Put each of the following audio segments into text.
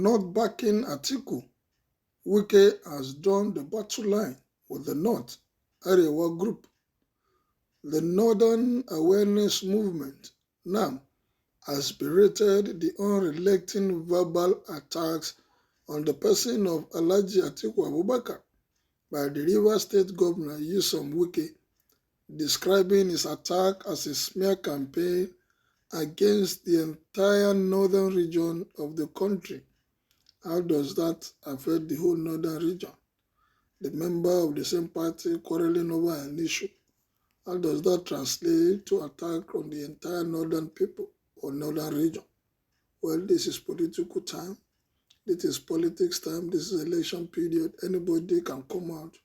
not backing Atiku, Wike has drawn the battle line with the North Arewa group. The Northern Awareness Movement, NAM, has berated the unrelenting verbal attacks on the person of Alhaji Atiku Abubakar by the Rivers State Governor Nyesom Wike, describing his attack as a smear campaign against the entire northern region of the country. How does that affect the whole northern region? The member of the same party quarreling over an issue. How does that translate to attack on the entire northern people or northern region? Well, this is political time. This is politics time. This is election period. Anybody can come out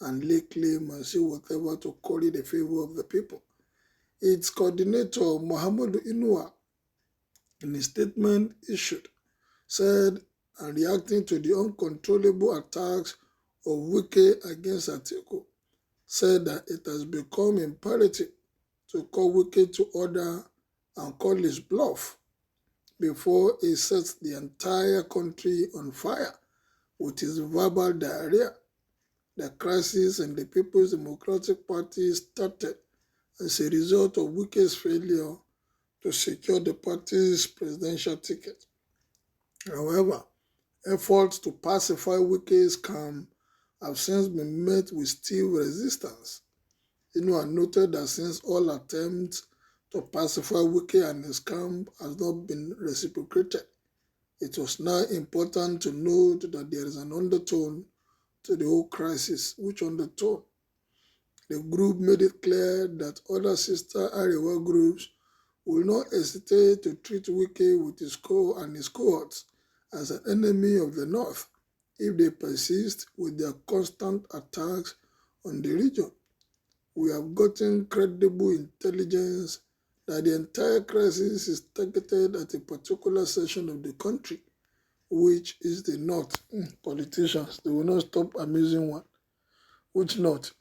and lay claim and say whatever to curry the favor of the people. Its coordinator, Muhammadu Inuwa, in a statement issued, said, and reacting to the uncontrollable attacks of Wike against Atiku, said that it has become imperative to call Wike to order and call his bluff before he sets the entire country on fire with his verbal diarrhea. The crisis in the People's Democratic Party started as a result of Wike's failure to secure the party's presidential ticket. However, efforts to pacify Wike's camp have since been met with stiff resistance. Inuwa noted that since all attempts to pacify Wike and his camp has not been reciprocated, it was now important to note that there is an undertone to the whole crisis. Which undertone? The group made it clear that other sister Arewa groups will not hesitate to treat Wike with his cohorts as an enemy of the North if they persist with their constant attacks on the region. We have gotten credible intelligence that the entire crisis is targeted at a particular section of the country, which is the North. Politicians, they will not stop amusing one. Which North?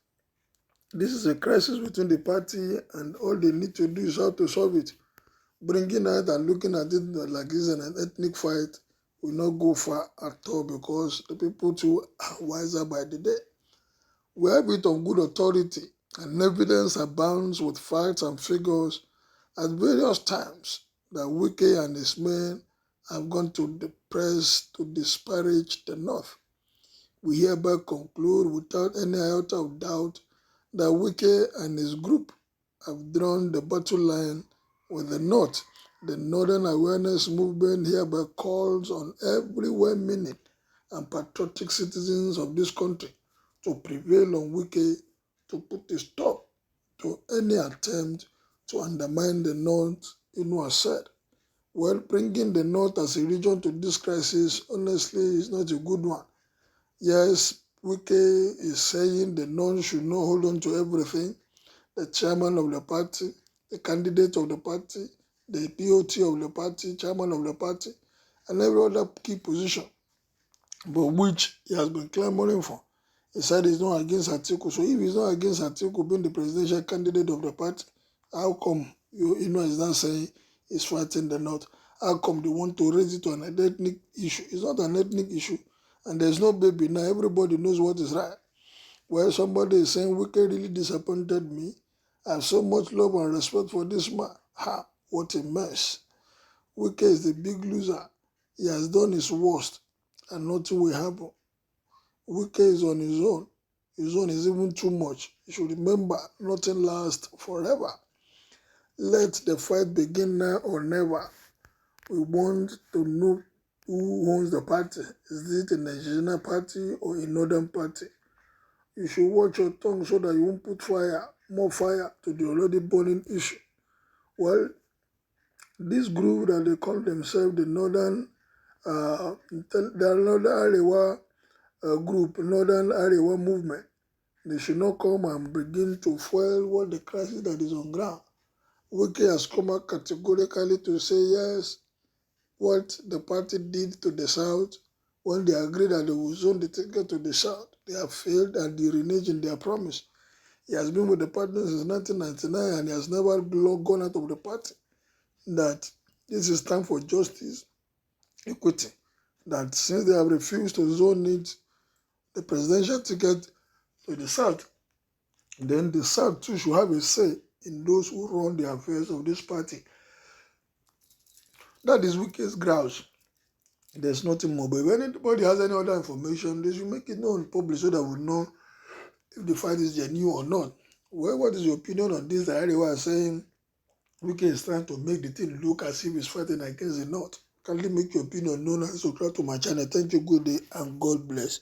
This is a crisis between the party, and all they need to do is how to solve it. Bringing out and looking at it like it's an ethnic fight will not go far at all, because the people too are wiser by the day. We have it on good authority, and evidence abounds with facts and figures at various times that Wike and his men have gone to the press to disparage the North. We hereby conclude without any iota of doubt that Wike and his group have drawn the battle line with the North. The Northern Awareness Movement hereby calls on every well-meaning and patriotic citizens of this country to prevail on Wike to put a stop to any attempt to undermine the North, Inuwa said. Well, bringing the North as a region to this crisis, honestly, is not a good one. Yes, Wike is saying the North should not hold on to everything. The chairman of the party, the candidate of the party, the POT of the party, chairman of the party, and every other key position, but which he has been clamoring for. He said he's not against Atiku. So if he's not against Atiku being the presidential candidate of the party, how come Inuwa is not saying he's fighting the North? How come they want to raise it to an ethnic issue? It's not an ethnic issue, and there's no baby now. Everybody knows what is right. Well, somebody is saying Wike really disappointed me. I have so much love and respect for this man. Ha, what a mess. Wike is the big loser. He has done his worst, and nothing will happen. Wike is on his own. His own is even too much. You should remember, nothing lasts forever. Let the fight begin now or never. We want to know who owns the party. Is it a Nigerian party or a Northern party? You should watch your tongue so that you won't put more fire to the already burning issue. Well, this group that they call themselves the Northern Arewa group, Northern Arewa movement, they should not come and begin to fuel what the crisis that is on ground. Wike has come out categorically to say yes, what the party did to the South when they agreed that they would zone the ticket to the South. They have failed and they reneged in their promise. He has been with the party since 1999 and he has never gone out of the party. That this is time for justice, equity, that since they have refused to zone it, the presidential ticket to the South, then the South too should have a say in those who run the affairs of this party. That is Wike's grouse. There's nothing more. But if anybody has any other information, they should make it known public so that we know if the fight is genuine or not. Well, what is your opinion on this? The Arewa is saying Wike is trying to make the thing look as if he's fighting against the North. Kindly make your opinion known and subscribe to my channel. Thank you, good day, and God bless.